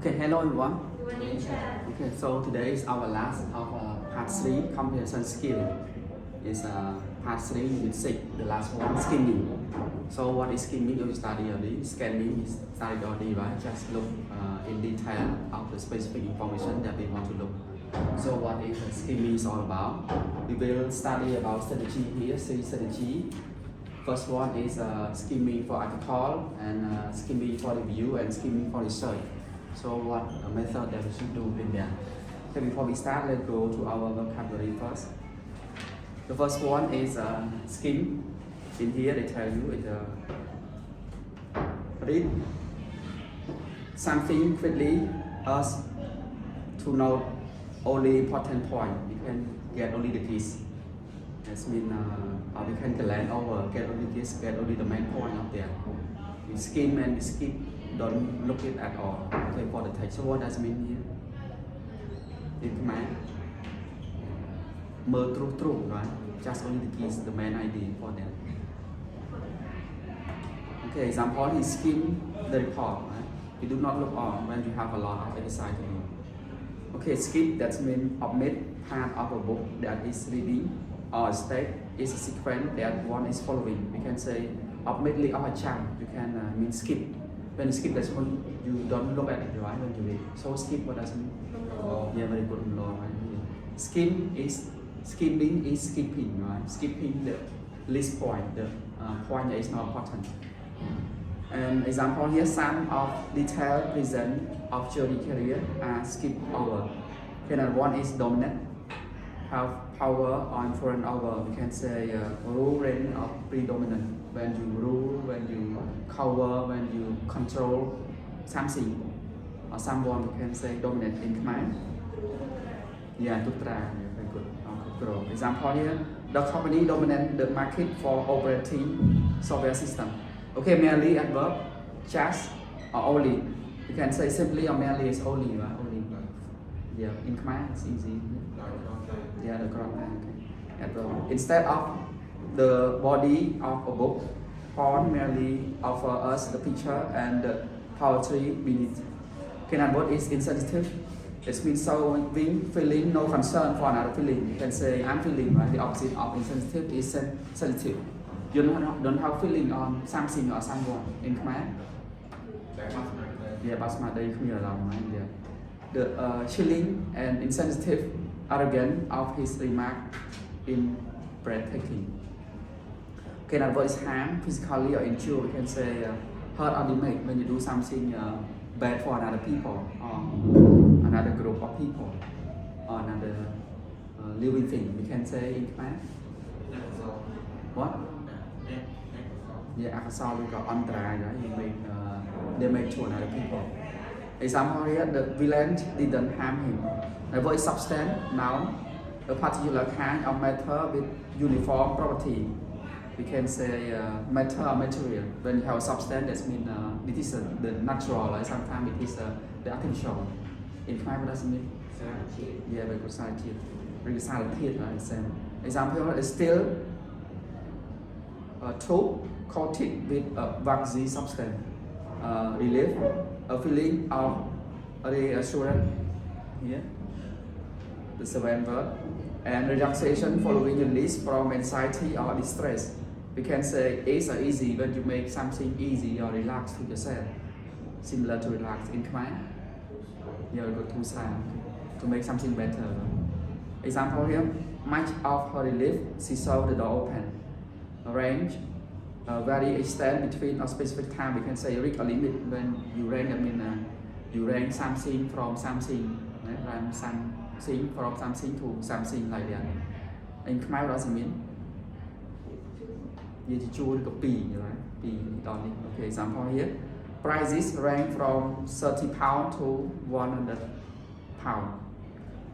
Okay, hello everyone. Lim Chea. Okay, so today is our last of part 3 comprehension skill. It's part 3 unit 6, the last one, skimming. So what is skimming? You study already. Scanning is studied already, right? Just look in detail of the specific information that we want to look. So what is skimming is all about? We will study about strategy here, 3 strategy. First one is skimming for article and skimming for review and skimming for research. So what method that we should do in there? Okay, before we start, let's go to our vocabulary first. The first one is skim. In here they tell you it's read something quickly us to know only important point. We can get only the keys. That means we can glance over, get only this, get only the main point up there. We skim and we skip, don't look it at all. Okay, for the text. So what does it mean here? In command, mơ true, right? Just only the keys, the main idea for them. Okay, example is skim the report, right? You do not look on when you have a lot of exercise to do. Okay, skip, that means omit part of a book that is reading, or state is a sequence that one is following. We can say omitly or a chunk. You can mean skip. When you skip, that's when you don't look at it, right? When you read. So skip, what does it mean? Yeah, very good, right? Skimming is skipping, right? Skipping the least point, the point that is not important. And example here, some of detailed present of jury career are skipped over. And one is dominant, have power or influence over. We can say rule, reign, or predominant. When you rule, when you cover, when you control something or someone, we can say dominant in command. Yeah, Tutra, very good. Control. Example here, the company dominate the market for operating software system. Okay, merely adverb, just or only. You can say simply or merely is only, right? Only. Yeah, in command it's easy. Yeah, the correct adverb. Instead of the body of a book, Paul merely offer us the picture and the poetry beneath. Okay, and what is insensitive? It means showing feeling no concern for another feeling. You can say I'm feeling, right? The opposite of insensitive is sensitive. You don't have feeling on something or someone in command. Yeah, but they clear around, right? Yeah. The chilling and insensitive arrogance of his remark in breathtaking. Okay, that word is harm, physically or injure. We can say hurt or damage when you do something bad for another people or another group of people or another living thing. We can say in command. What? Yeah, assault we got on right? You make damage to another people. Example here, the villain didn't harm him. The word is substance, noun, a particular kind of matter with uniform property. We can say matter or material. When you have a substance, that means it is the natural, like sometimes it is the artificial. In Khmer, what does it mean? Yeah, very good scientific. Very scientific, right? Same. Example is still tube coated with a waxy substance. Relief, a feeling of reassurance. Here, the seventh word. And relaxation following release from anxiety or distress. We can say it's easy when you make something easy or relax to yourself. Similar to relax in Khmer. You go to sound to make something better. Example here, much of her relief, she saw the door open. Range, vary extent between a specific time. We can say reach a limit. When you rank, I mean you rank something from something, right? Rank something from something to something like that. In Khmer, what does it mean? You choose the P, right? P, okay, example here. Prices rank from 30 pounds to 100 pounds.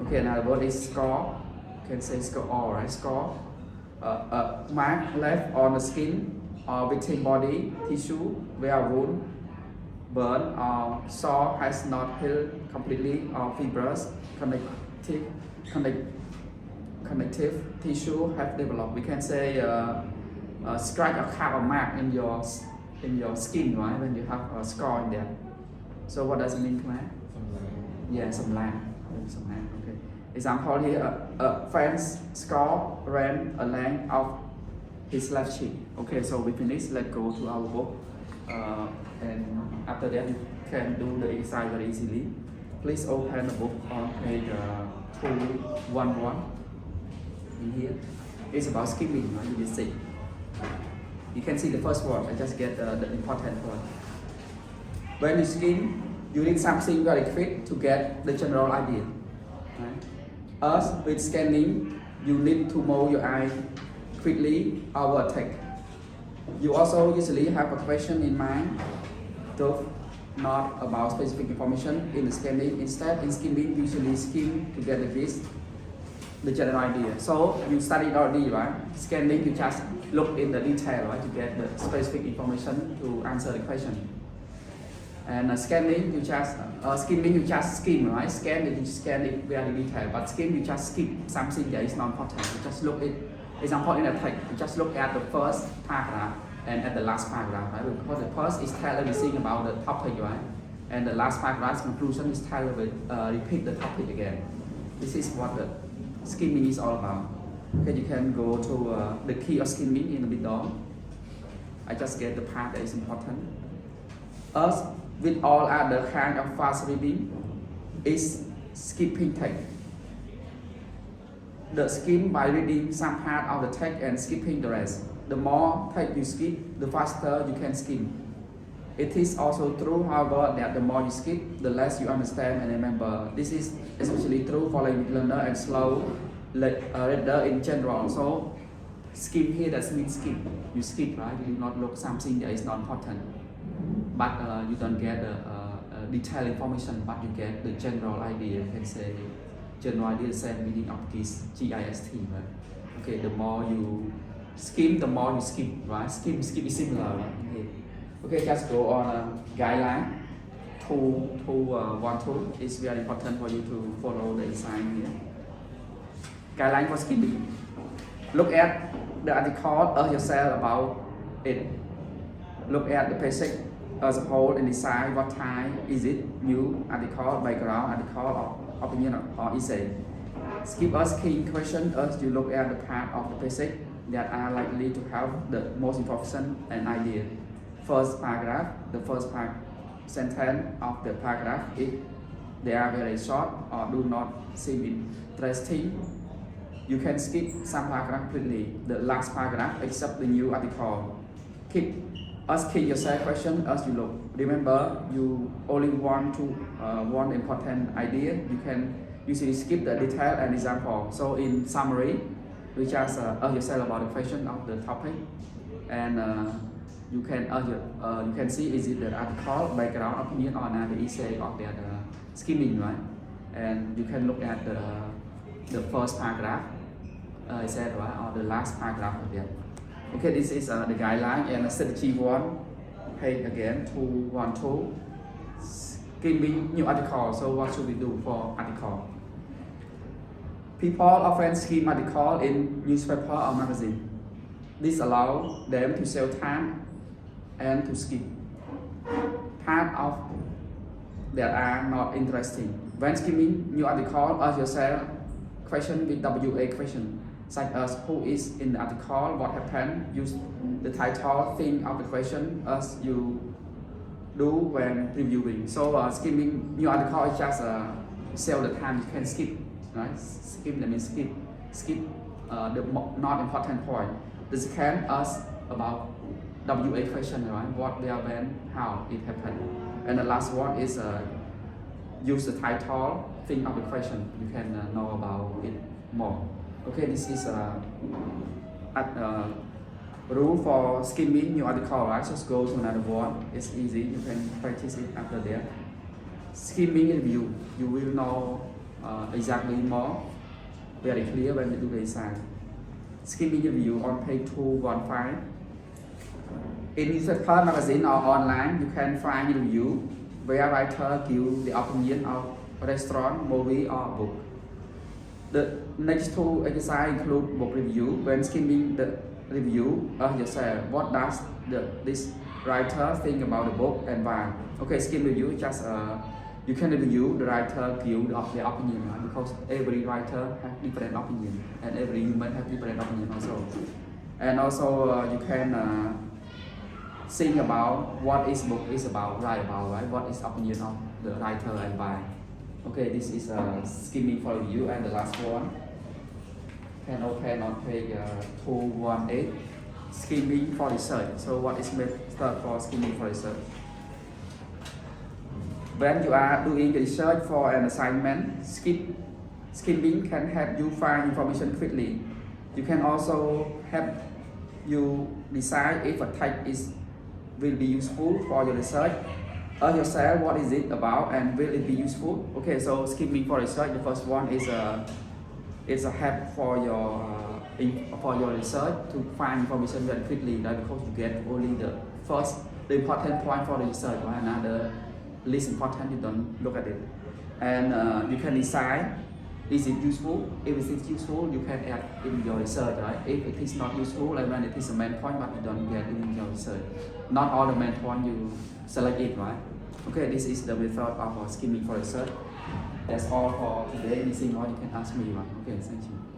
Okay, now what is score? You can say score all, right? Score. Mark left on the skin or victim body tissue where wound, burn or sore has not healed completely or fibrous connective tissue have developed. We can say scratch or cut or mark in your skin, right? When you have a scar in there. So what does it mean, Khmer? Yeah, some land. Some land. Okay. Example here: a friend score ran a length of his left cheek. Okay, so we finish. Let's go to our book, and after that you can do the exercise very easily. Please open the book on page 211. In here, it's about skimming. Right? You will see. You can see the first one. I just get the important one. When you skim, you need something very quick to get the general idea. Right? As with scanning, you need to move your eye quickly over text. You also usually have a question in mind, though not about specific information in the scanning. Instead, in skimming, usually skim to get the general idea. So you studied already, right? Scanning, you just look in the detail, right, to get the specific information to answer the question. And skimming, you just skim, right? Scan it, you scan it very detailed. But skim, you just skip something that is not important. You just look at, example in a text, you just look at the first paragraph and at the last paragraph, right? Because the first is tell everything about the topic, right? And the last paragraph's conclusion is tell repeat the topic again. This is what the skimming is all about. Okay, you can go to the key of skimming in the middle. I just get the part that is important. As with all other kind of fast reading, is skipping text. The skim by reading some part of the text and skipping the rest. The more text you skip, the faster you can skim. It is also true, however, that the more you skip, the less you understand and remember. This is especially true for language learner and slow reader in general. So, skim here does mean skip. You skip, right? You do not look something that is not important. But you don't get the detailed information, but you get the general idea. You can say general idea, the same meaning of GIST, right? Okay, the more you skim, the more you skip, right? Skip is similar, right? Okay, just go on guideline 2.1.2. It's very important for you to follow the design here. Guideline for skimming. Look at the article of yourself about it. Look at the passage as a whole and decide what type is it: new article, background article, or opinion, or essay. Skip asking questions as you look at the part of the passage that are likely to have the most information and idea. First paragraph, the first sentence of the paragraph, if they are very short or do not seem interesting, you can skip some paragraph quickly. The last paragraph, except the new article. Keep asking yourself questions as you look. Remember, you only want one important idea. You can usually skip the detail and example. So in summary, we just ask yourself about the question of the topic, and you can see is it the article, background, opinion, or the essay of the skimming, right? And you can look at the first paragraph, I said, right, or the last paragraph of that. Okay, this is the guideline, and strategy 1, page again 2.1.2, skimming new article. So what should we do for article? People often skim article in newspaper or magazine. This allows them to save time and to skip part of that are not interesting. When skimming new article, ask yourself question with WA question, such as who is in the article, what happened. Use the title, think of the question as you do when reviewing. So skimming new article is just save the time. You can skip, right? Skip, that means skip the not important point. The second ask about WA question, right? What, where, when, how it happened. And the last one is use the title, think of the question. You can know about it more. Okay, this is a rule for skimming new article, right? Just go to another one. It's easy. You can practice it after that. Skimming review. You will know exactly more, very clear when we do the design. Skimming review on page 215. In newspaper, magazine, or online, you can find review where writer give the opinion of restaurant, movie, or book. The next two exercise include book review. When skimming the review, ask yourself, what does this writer think about the book and why? Okay, skim review, just You can review the writer give their opinion, right? Because every writer has different opinion and every human has different opinion also. And also you can think about what is book is about, write about, right? What is opinion of the writer and why. Okay, this is skimming for review, and the last one. Can open on page 218. Skimming for research. So what is method for skimming for research? When you are doing research for an assignment, skimming can help you find information quickly. You can also help you decide if a text will be useful for your research. Ask yourself what is it about and will it be useful? Okay, so skimming for research, the first one is a help for your research to find information very quickly, right? Because you get only the important point for the research, right? Another least important, you don't look at it. And you can decide, is it useful? If it is useful, you can add in your research, right? If it is not useful, like when it is a main point, but you don't get it in your research. Not all the main point you select it, right? Okay, this is the method of skimming for research. That's all for today. Anything more you can ask me, right? Okay, thank you.